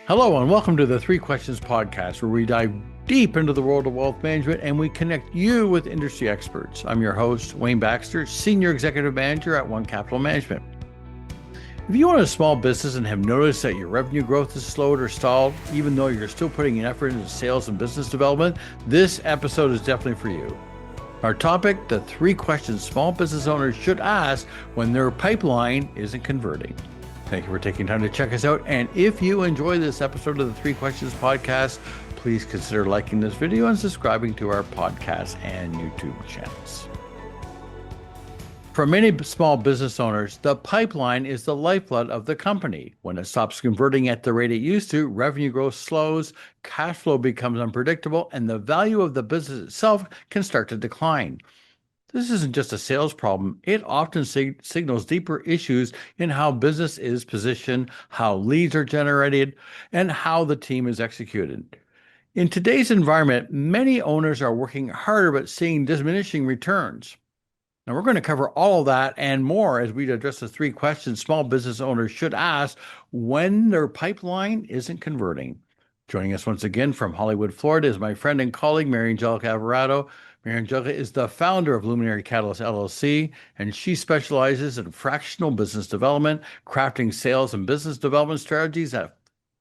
Hello, and welcome to the Three Questions Podcast, where we dive deep into the world of wealth management and we connect you with industry experts. I'm your host, Wayne Baxter, Senior Executive Manager at One Capital Management. If you own a small business and have noticed that your revenue growth has slowed or stalled, even though you're still putting an effort into sales and business development, this episode is definitely for you. Our topic, the three questions small business owners should ask when their pipeline isn't converting. Thank you for taking time to check us out. And if you enjoy this episode of the Three Questions Podcast, please consider liking this video and subscribing to our podcast and YouTube channels. For many small business owners, the pipeline is the lifeblood of the company. When it stops converting at the rate it used to, revenue growth slows, cash flow becomes unpredictable, and the value of the business itself can start to decline. This isn't just a sales problem. It often signals deeper issues in how business is positioned, how leads are generated, and how the team is executed. In today's environment, many owners are working harder but seeing diminishing returns. Now, we're going to cover all of that and more as we address the three questions small business owners should ask when their pipeline isn't converting. Joining us once again from Hollywood, Florida is my friend and colleague, Mary Angelica Alvarado. Mary Angelica is the founder of Luminary Catalyst LLC, and she specializes in fractional business development, crafting sales and business development strategies that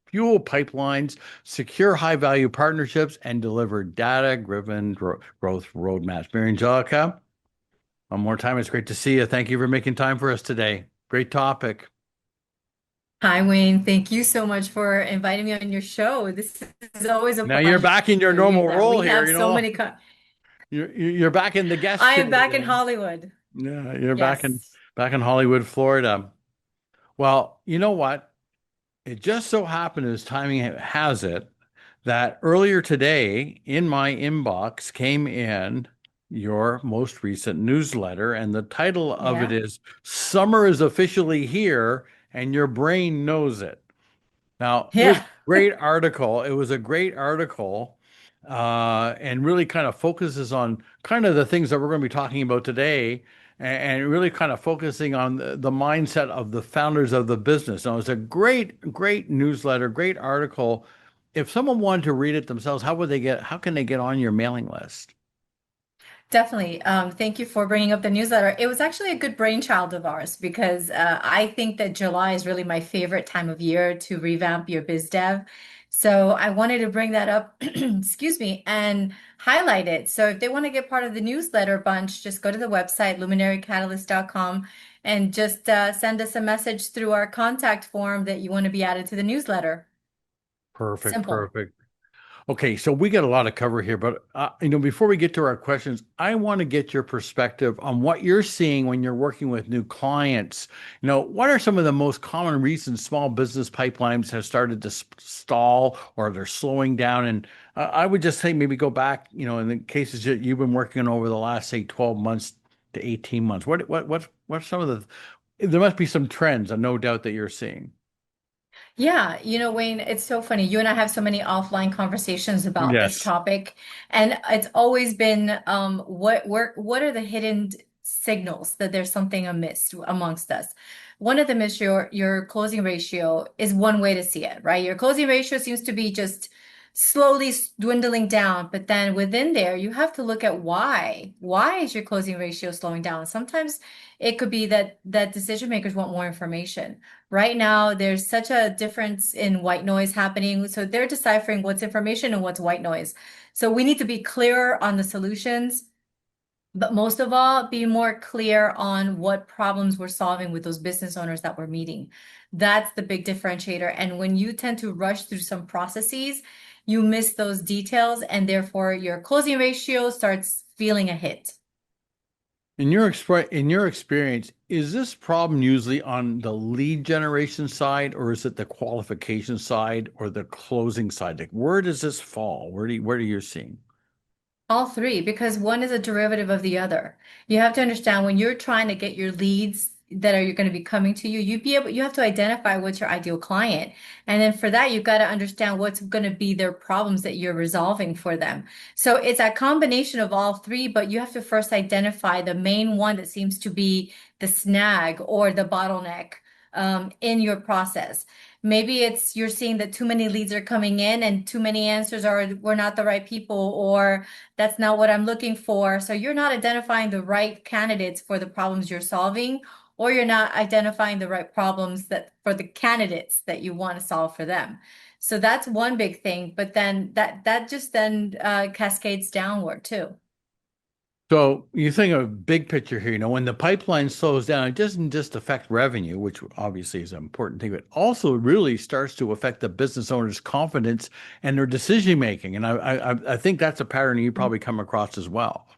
fuel pipelines, secure high-value partnerships, and deliver data-driven growth roadmaps. Mary Angelica, one more time, it's great to see you. Thank you for making time for us today. Great topic. Hi, Wayne. Thank you so much for inviting me on your show. This is always a Now you're pleasure. back in your You normal that role we here, have so many. you're back in the guest I chair am back in today. Hollywood. Yeah, you're Yes. back in Hollywood, Florida. Well, you know what? It just so happened as timing has it that earlier today in my inbox came in your most recent newsletter, and the title of it Yeah. is Summer is Officially Here and Your Brain Knows It. Now, it was a Yeah. great article. It was a great article, and really kind of focuses on kind of the things that we're going to be talking about today, and really kind of focusing on the mindset of the founders of the business. Now, it's a great newsletter, great article. If someone wanted to read it themselves, how can they get on your mailing list? Definitely. Thank you for bringing up the newsletter. It was actually a good brainchild of ours because I think that July is really my favorite time of year to revamp your biz dev. So I wanted to bring that up, excuse me, and highlight it. So if they want to get part of the newsletter bunch, just go to the website, luminarycatalyst.com, and just send us a message through our contact form that you want to be added to the newsletter. Perfect, Simple. perfect. Okay, so we got a lot to cover here, but before we get to our questions, I want to get your perspective on what you're seeing when you're working with new clients. What are some of the most common reasons small business pipelines have started to stall or they're slowing down? And I would just say maybe go back, in the cases that you've been working on over the last, say, 12 months to 18 months. What's some of there must be some trends, no doubt that you're seeing. Yeah, Wayne, it's so funny. You and I have so many offline conversations about this Yes. topic, and it's always been what are the hidden signals that there's something amiss amongst us? One of them is your closing ratio is one way to see it, right? Your closing ratio seems to be just slowly dwindling down, but then within there, you have to look at why. Why is your closing ratio slowing down? Sometimes it could be that decision makers want more information. Right now, there's such a difference in white noise happening. So they're deciphering what's information and what's white noise. So we need to be clearer on the solutions, but most of all, be more clear on what problems we're solving with those business owners that we're meeting. That's the big differentiator. And when you tend to rush through some processes, you miss those details, and therefore your closing ratio starts feeling a hit. In your experience, is this problem usually on the lead generation side, or is it the qualification side or the closing side? Like, where does this fall? Where do you seeing? All three, because one is a derivative of the other. You have to understand when you're trying to get your leads that are going to be coming to you, you have to identify what's your ideal client. And then for that, you've got to understand what's going to be their problems that you're resolving for them. So it's a combination of all three, but you have to first identify the main one that seems to be the snag or the bottleneck in your process. Maybe it's you're seeing that too many leads are coming in and too many answers are we're not the right people, or that's not what I'm looking for. So you're not identifying the right candidates for the problems you're solving, or you're not identifying the right problems that for the candidates that you want to solve for them. So that's one big thing, but then that just then cascades downward too. So you think of big picture here, when the pipeline slows down, it doesn't just affect revenue, which obviously is an important thing, but also really starts to affect the business owner's confidence and their decision making. And I think that's a pattern you probably come across as well.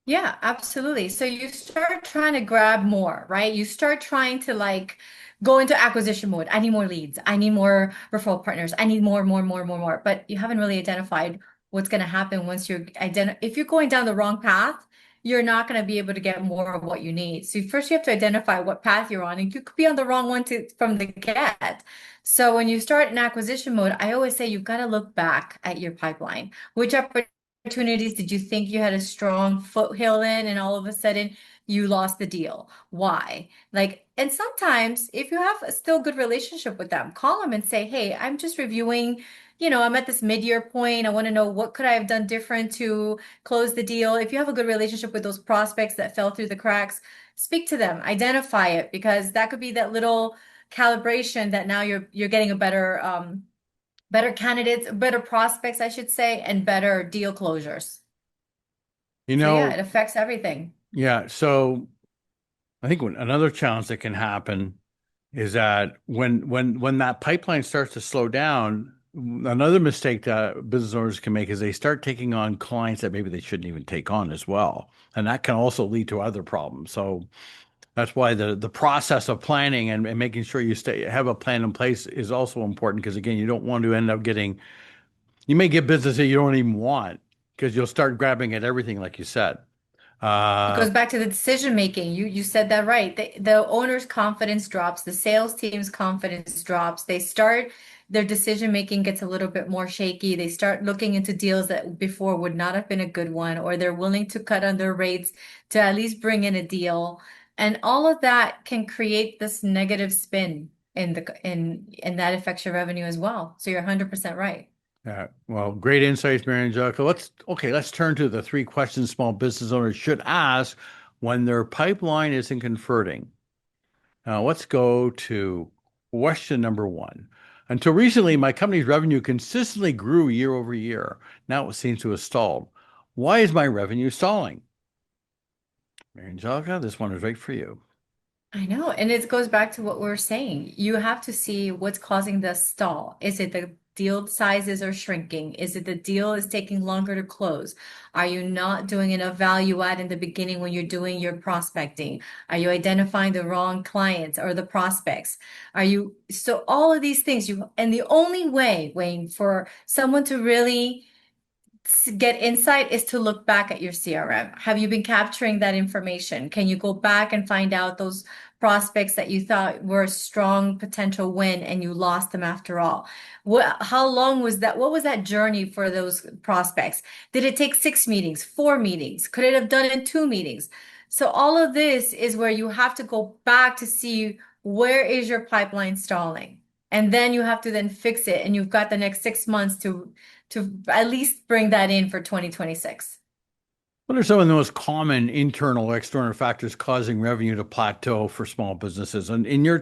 Yeah, absolutely. So you start trying to grab more, right? You start trying to like go into acquisition mode. I need more leads. I need more referral partners. I need more, more, more, more, more. But you haven't really identified what's going to happen once if you're going down the wrong path, you're not going to be able to get more of what you need. So first you have to identify what path you're on, and you could be on the wrong one from the get. So when you start in acquisition mode, I always say you've got to look back at your pipeline. Which opportunities did you think you had a strong foothill in, and all of a sudden you lost the deal? Why? Like, and sometimes if you have a still good relationship with them, call them and say, hey, I'm just reviewing, I'm at this mid-year point. I want to know what could I have done different to close the deal. If you have a good relationship with those prospects that fell through the cracks, speak to them, identify it, because that could be that little calibration that now you're getting a better candidates, better prospects, I should say, and better deal closures. You So yeah, know, it affects everything. yeah. So I think another challenge that can happen is that when that pipeline starts to slow down, another mistake that business owners can make is they start taking on clients that maybe they shouldn't even take on as well, and that can also lead to other problems. So that's why the process of planning and making sure you have a plan in place is also important because again, you don't want to end up you may get business that you don't even want because you'll start grabbing at everything, like you said. It Uh, goes back to the decision making. You said that right. The owner's confidence drops, the sales team's confidence drops. Their decision making gets a little bit more shaky. They start looking into deals that before would not have been a good one, or they're willing to cut on their rates to at least bring in a deal. And all of that can create this negative spin and that affects your revenue as well. So you're 100% right. Yeah, well, great insights, Mary Angelica. Let's turn to the three questions small business owners should ask when their pipeline isn't converting. Now, let's go to question number one. Until recently, my company's revenue consistently grew year over year. Now it seems to have stalled. Why is my revenue stalling? Mary Angelica, this one is right for you. I know. And it goes back to what we're saying. You have to see what's causing the stall. Is it the deal sizes are shrinking? Is it the deal is taking longer to close? Are you not doing enough value add in the beginning when you're doing your prospecting? Are you identifying the wrong clients or the prospects? So all of these things and the only way, Wayne, for someone to really get insight is to look back at your CRM. Have you been capturing that information? Can you go back and find out those prospects that you thought were a strong potential win and you lost them after all? How long was that? What was that journey for those prospects? Did it take 6 meetings, 4 meetings? Could it have done it in 2 meetings? So all of this is where you have to go back to see where is your pipeline stalling. And then you have to then fix it. And you've got the next 6 months to at least bring that in for 2026. What are some of the most common internal, external factors causing revenue to plateau for small businesses? And in your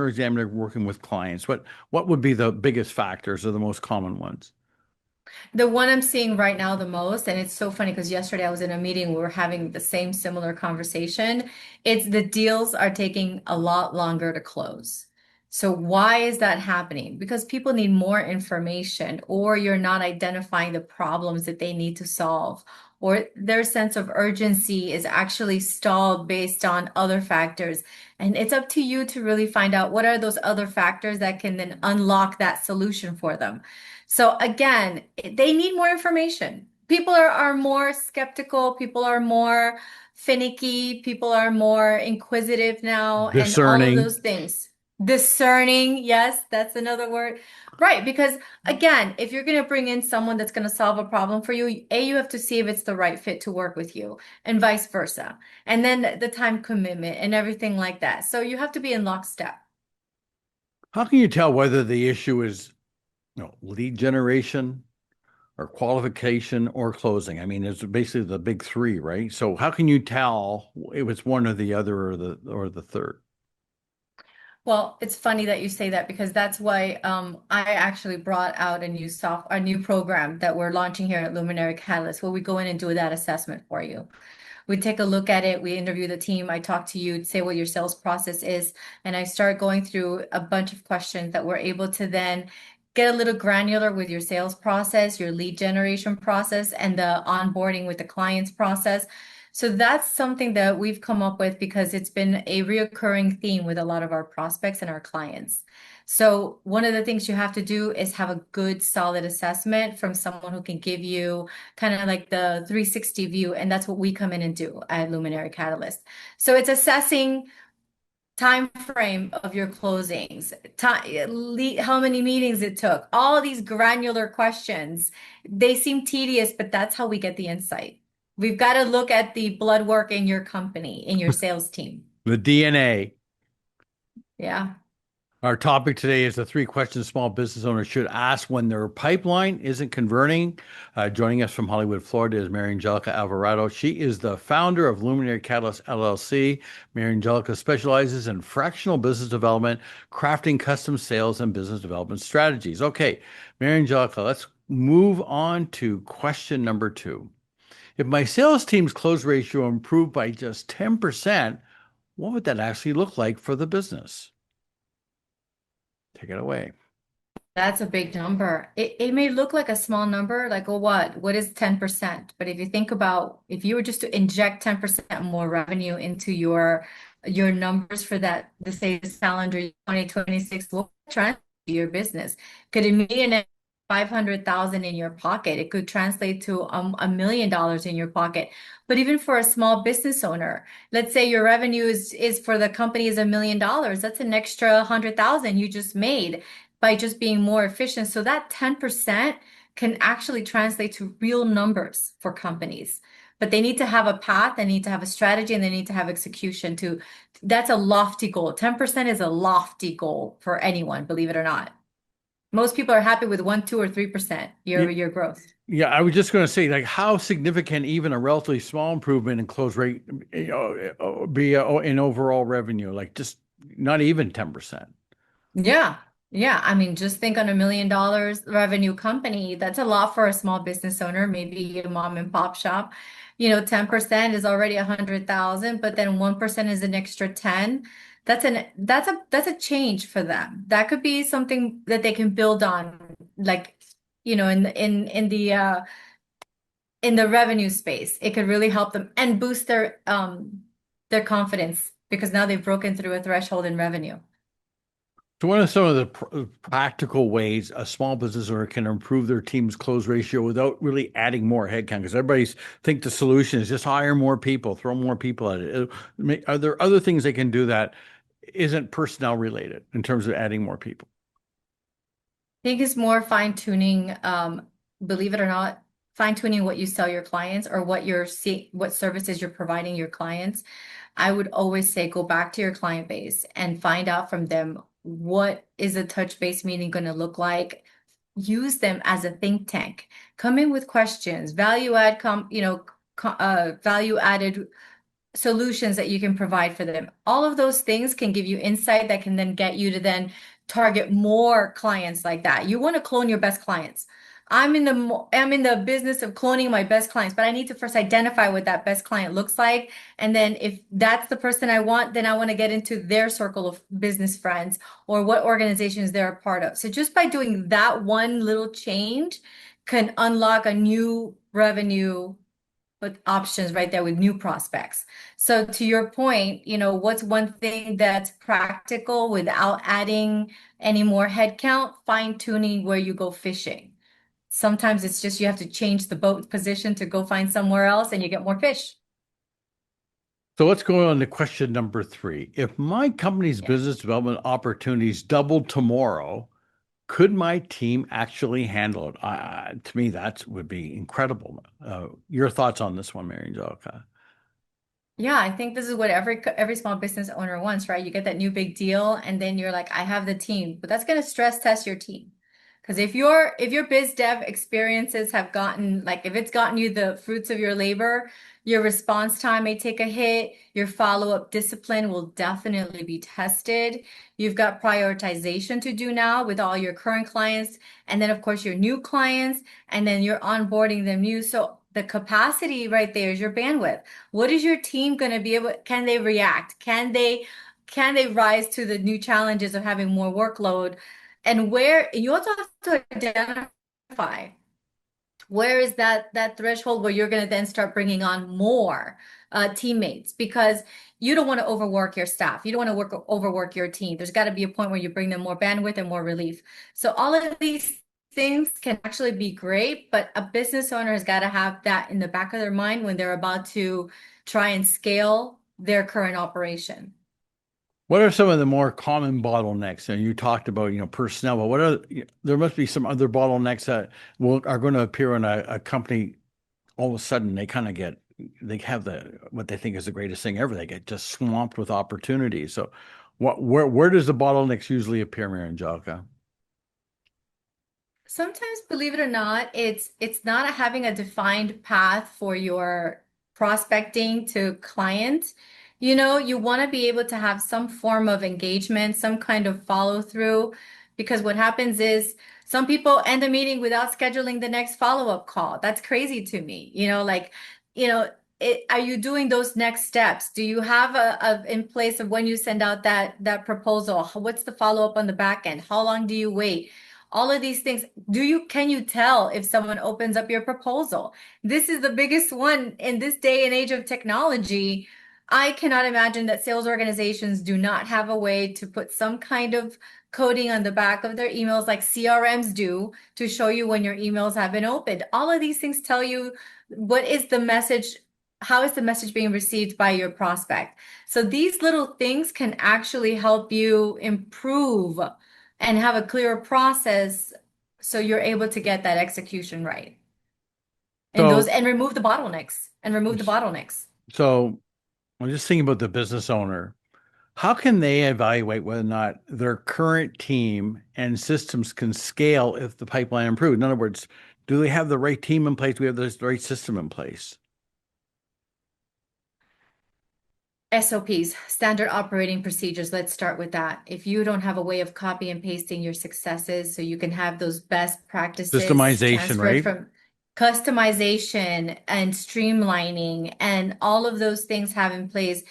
examiner working with clients, what would be the biggest factors or the most common ones? The one I'm seeing right now the most, and it's so funny because yesterday I was in a meeting, we were having the same similar conversation. It's the deals are taking a lot longer to close. So why is that happening? Because people need more information, or you're not identifying the problems that they need to solve, or their sense of urgency is actually stalled based on other factors. And it's up to you to really find out what are those other factors that can then unlock that solution for them. So again, they need more information. People are more skeptical, people are more finicky, people are more inquisitive now, and all of Discerning. those things. Discerning, yes, that's another word. Right, because again, if you're going to bring in someone that's going to solve a problem for you, A, you have to see if it's the right fit to work with you, and vice versa. And then the time commitment and everything like that. So you have to be in lockstep. How can you tell whether the issue is, lead generation or qualification or closing? I mean, it's basically the big three, right? So how can you tell if it's one or the other or the third? Well, it's funny that you say that because that's why I actually brought out a new program that we're launching here at Luminary Catalyst, where we go in and do that assessment for you. We take a look at it, we interview the team, I talk to you, say what your sales process is, and I start going through a bunch of questions that we're able to then get a little granular with your sales process, your lead generation process, and the onboarding with the clients process. So that's something that we've come up with because it's been a reoccurring theme with a lot of our prospects and our clients. So one of the things you have to do is have a good, solid assessment from someone who can give you kind of like the 360 view. And that's what we come in and do at Luminary Catalyst. So it's assessing time frame of your closings, how many meetings it took, all these granular questions. They seem tedious, but that's how we get the insight. We've got to look at the blood work in your company, in your sales team. The DNA. Yeah. Our topic today is the three questions small business owners should ask when their pipeline isn't converting. Joining us from Hollywood, Florida is Mary Angelica Alvarado. She is the founder of Luminary Catalyst LLC. Mary Angelica specializes in fractional business development, crafting custom sales and business development strategies. Okay, Mary Angelica, let's move on to question number 2. If my sales team's close ratio improved by just 10%, what would that actually look like for the business? Take it away. That's a big number. It may look like a small number, like, oh, what is 10%? But if you think about if you were just to inject 10% more revenue into your numbers for that, say this calendar 2026, what would translate to your business? Could it mean 500,000 in your pocket? It could translate to $1 million in your pocket. But even for a small business owner, let's say your revenue is for the company is $1 million. That's an extra 100,000 you just made by just being more efficient. So that 10% can actually translate to real numbers for companies. But they need to have a path, they need to have a strategy, and they need to have execution too. That's a lofty goal. 10% is a lofty goal for anyone, believe it or not. Most people are happy with 1, 2, or 3% year-over-year growth. Yeah, I was just going to say, like, how significant even a relatively small improvement in close rate, be in overall revenue, like just not even 10%. Yeah. Yeah. I mean, just think on $1 million revenue company. That's a lot for a small business owner, maybe a mom and pop shop. 10% is already 100,000, but then 1% is an extra 10. That's a change for them. That could be something that they can build on, like, in the revenue space. It could really help them and boost their confidence because now they've broken through a threshold in revenue. So, what are some of the practical ways a small business owner can improve their team's close ratio without really adding more headcount? Because everybody's think the solution is just hire more people, throw more people at it. Are there other things they can do that isn't personnel related in terms of adding more people? I think it's more fine tuning, believe it or not, fine tuning what you sell your clients or what services you're providing your clients. I would always say go back to your client base and find out from them what is a touch base meeting going to look like. Use them as a think tank. Come in with questions, value added solutions that you can provide for them. All of those things can give you insight that can then get you to then target more clients like that. You want to clone your best clients. I'm in the business of cloning my best clients, but I need to first identify what that best client looks like. And then if that's the person I want, then I want to get into their circle of business friends or what organizations they're a part of. So just by doing that one little change can unlock a new revenue with options right there with new prospects. So to your point, what's one thing that's practical without adding any more headcount? Fine tuning where you go fishing. Sometimes it's just you have to change the boat position to go find somewhere else and you get more fish. So let's go on to question number three. If my company's Yeah. business development opportunities doubled tomorrow, could my team actually handle it? To me, that would be incredible. Your thoughts on this one, Mary Angelica? Yeah, I think this is what every small business owner wants, right? You get that new big deal, and then you're like, I have the team, but that's going to stress test your team. Because if your biz dev experiences have gotten like if it's gotten you the fruits of your labor, your response time may take a hit, your follow-up discipline will definitely be tested. You've got prioritization to do now with all your current clients, and then of course your new clients, and then you're onboarding them new. So the capacity right there is your bandwidth. What is your team going to be able, can they react? Can they rise to the new challenges of having more workload? And where you also have to identify where is that threshold where you're going to then start bringing on more teammates because you don't want to overwork your staff. You don't want to overwork your team. There's got to be a point where you bring them more bandwidth and more relief. So all of these things can actually be great, but a business owner has got to have that in the back of their mind when they're about to try and scale their current operation. What are some of the more common bottlenecks? And you talked about, personnel, but there must be some other bottlenecks that are going to appear in a company all of a sudden they have what they think is the greatest thing ever. They get just swamped with opportunities. So where does the bottlenecks usually appear, Mary Angelica? Sometimes, believe it or not, it's not having a defined path for your prospecting to client. You want to be able to have some form of engagement, some kind of follow through, because what happens is some people end the meeting without scheduling the next follow-up call. That's crazy to me. You know, are you doing those next steps? Do you have a in place of when you send out that proposal? What's the follow-up on the back end? How long do you wait? All of these things. Can you tell if someone opens up your proposal? This is the biggest one in this day and age of technology. I cannot imagine that sales organizations do not have a way to put some kind of coding on the back of their emails like CRMs do to show you when your emails have been opened. All of these things tell you what is the message, how is the message being received by your prospect. So these little things can actually help you improve and have a clearer process so you're able to get that execution right. So, And remove the bottlenecks and remove the bottlenecks. so I'm just thinking about the business owner. How can they evaluate whether or not their current team and systems can scale if the pipeline improves? In other words, do they have the right team in place? Do we have the right system in place? SOPs, standard operating procedures. Let's start with that. If you don't have a way of copy and pasting your successes so you can have those best practices Systemization, transferred right? from customization and streamlining and all of those things have in place.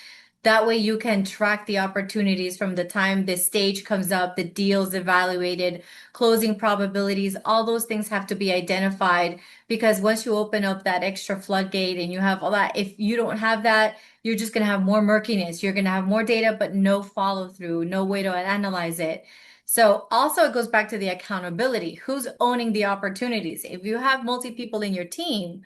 That way you can track the opportunities from the time the stage comes up, the deals evaluated, closing probabilities, all those things have to be identified because once you open up that extra floodgate and you have all that, if you don't have that, you're just going to have more murkiness. You're going to have more data, but no follow through, no way to analyze it. So also it goes back to the accountability. Who's owning the opportunities? If you have multi people in your team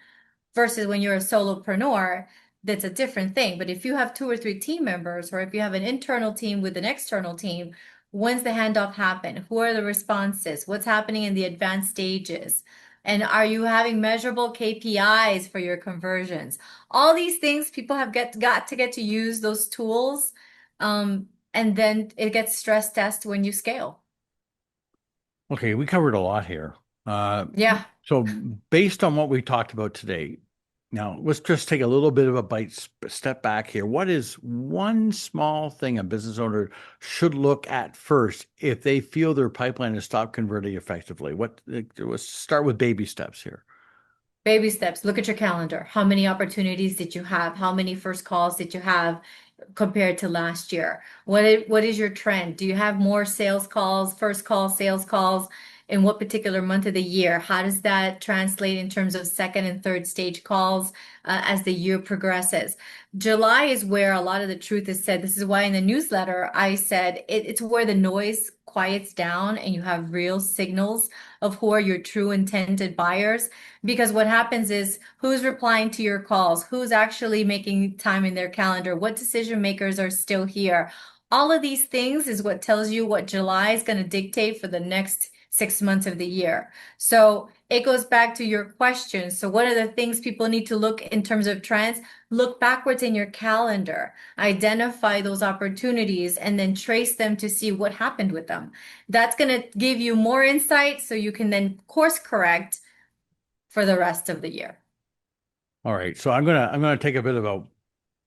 versus when you're a solopreneur, that's a different thing. But if you have two or three team members, or if you have an internal team with an external team, when's the handoff happen? Who are the responses? What's happening in the advanced stages? And are you having measurable KPIs for your conversions? All these things people have got to get to use those tools. And then it gets stress test when you scale. Okay, we covered a lot here. Uh, Yeah. so based on what we talked about today, now let's just take a little bit of a step back here. What is one small thing a business owner should look at first if they feel their pipeline has stopped converting effectively? Let's start with baby steps here. Baby steps. Look at your calendar. How many opportunities did you have? How many first calls did you have compared to last year? What is your trend? Do you have more sales calls, first calls, sales calls in what particular month of the year? How does that translate in terms of second and third stage calls as the year progresses? July is where a lot of the truth is said. This is why in the newsletter I said it's where the noise quiets down and you have real signals of who are your true intended buyers. Because what happens is who's replying to your calls, who's actually making time in their calendar, what decision makers are still here. All of these things is what tells you what July is going to dictate for the next 6 months of the year. So it goes back to your question. So what are the things people need to look in terms of trends? Look backwards in your calendar, identify those opportunities, and then trace them to see what happened with them. That's going to give you more insight so you can then course correct for the rest of the year. All right. So I'm gonna take a bit of a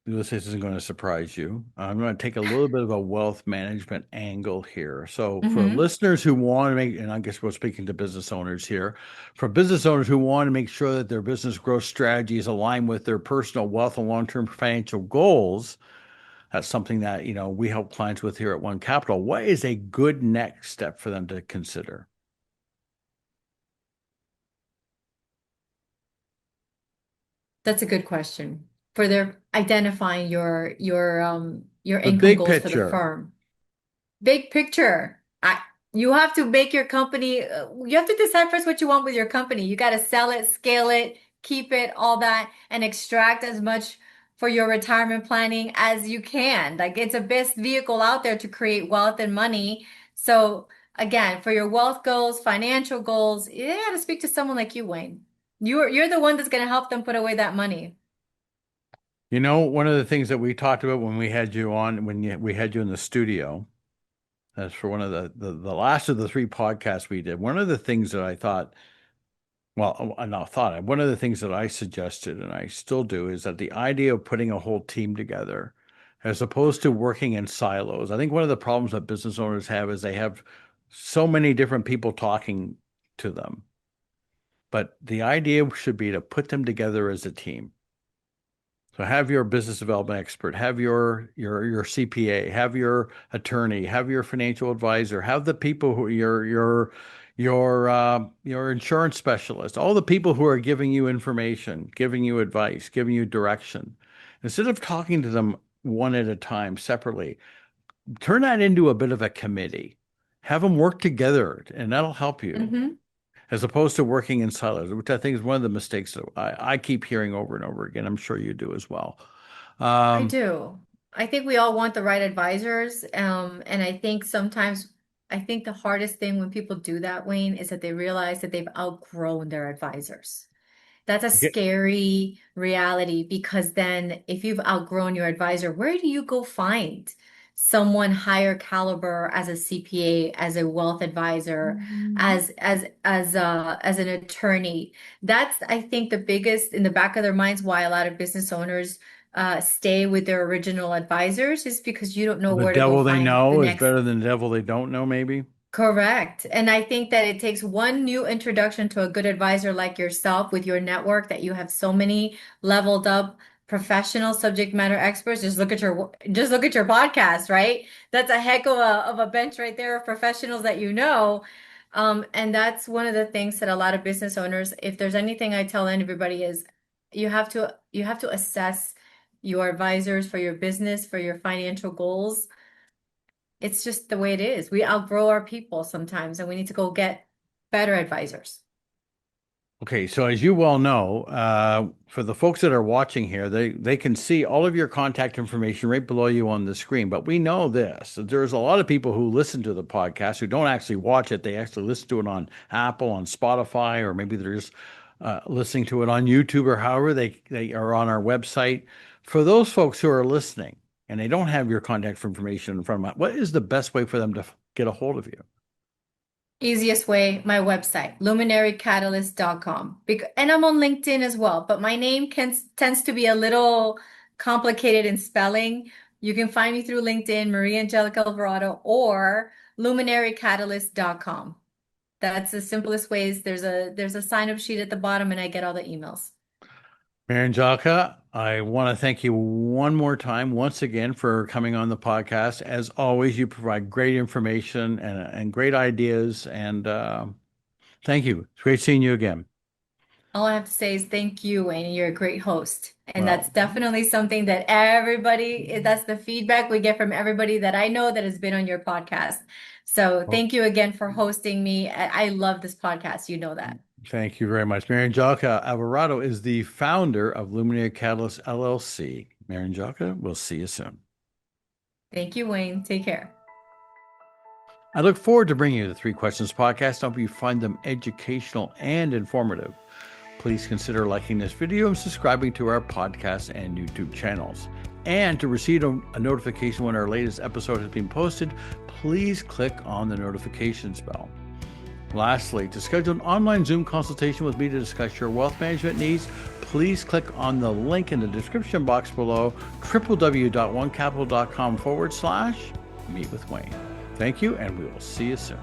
this isn't going to surprise you. I'm going to take a little bit of a wealth management angle here. So, for Mm-hmm. listeners who want to make, and I guess we're speaking to business owners here, for business owners who want to make sure that their business growth strategies align with their personal wealth and long-term financial goals, that's something that, we help clients with here at One Capital. What is a good next step for them to consider? That's a good question. For their identifying your The income big goals for the picture. firm. Big picture. You have to make your company, you have to decide first what you want with your company. You got to sell it, scale it, keep it, all that, and extract as much for your retirement planning as you can. Like it's a best vehicle out there to create wealth and money. So again, for your wealth goals, financial goals, you got to speak to someone like you, Wayne. You're the one that's going to help them put away that money. One of the things that we talked about when we had you on, we had you in the studio, as for one of the last of the three podcasts we did, one of the things that I thought, well, not thought, one of the things that I suggested, and I still do, is that the idea of putting a whole team together, as opposed to working in silos. I think one of the problems that business owners have is they have so many different people talking to them. But the idea should be to put them together as a team. So have your business development expert, have your CPA, have your attorney, have your financial advisor, have the people who your insurance specialist, all the people who are giving you information, giving you advice, giving you direction. Instead of talking to them one at a time separately, turn that into a bit of a committee. Have them work together, and that'll help you Hmm. as opposed to working in silos, which I think is one of the mistakes that I keep hearing over and over again. I'm sure you do as well. I Um, do. I think we all want the right advisors. And I think the hardest thing when people do that, Wayne, is that they realize that they've outgrown their advisors. That's a get, scary reality because then if you've outgrown your advisor, where do you go find someone higher caliber as a CPA, as a wealth advisor, as an attorney? That's, I think, the biggest in the back of their minds why a lot of business owners stay with their original advisors is because you don't know the where to go devil they find the know is next. better than the devil they don't know, maybe. Correct. And I think that it takes one new introduction to a good advisor like yourself with your network that you have so many leveled up professional subject matter experts. Just look at your podcast, right? That's a heck of a bench right there of professionals that you know. And that's one of the things that a lot of business owners, if there's anything I tell everybody is you have to assess your advisors for your business, for your financial goals. It's just the way it is. We outgrow our people sometimes, and we need to go get better advisors. Okay, so as you well know, for the folks that are watching here, they can see all of your contact information right below you on the screen. But we know this, that there's a lot of people who listen to the podcast who don't actually watch it. They actually listen to it on Apple, on Spotify, or maybe they're just listening to it on YouTube or however they are on our website. For those folks who are listening and they don't have your contact information in front of them, what is the best way for them to get a hold of you? Easiest way, my website, luminarycatalyst.com. And I'm on LinkedIn as well, but my name tends to be a little complicated in spelling. You can find me through LinkedIn, Maria Angelica Alvarado, or luminarycatalyst.com. That's the simplest ways. There's a sign up sheet at the bottom, and I get all the emails. Mary Angelica, I want to thank you one more time, once again, for coming on the podcast. As always, you provide great information and great ideas. And thank you. It's great seeing you again. All I have to say is thank you, Wayne. You're a great host. And that's Well, definitely something that's the feedback we get from everybody that I know that has been on your podcast. So Well, thank you again for hosting me. I love this podcast. You know that. thank you very much. Mariangelica Alvarado is the founder of Luminaire Catalyst LLC. Mariangelica, we'll see you soon. Thank you, Wayne. Take care. I look forward to bringing you the 3 Questions podcast. I hope you find them educational and informative. Please consider liking this video and subscribing to our podcast and YouTube channels. And to receive a notification when our latest episode has been posted, please click on the notifications bell. Lastly, to schedule an online Zoom consultation with me to discuss your wealth management needs, please click on the link in the description box below, www.onecapital.com/meet with Wayne. Thank you, and we will see you soon.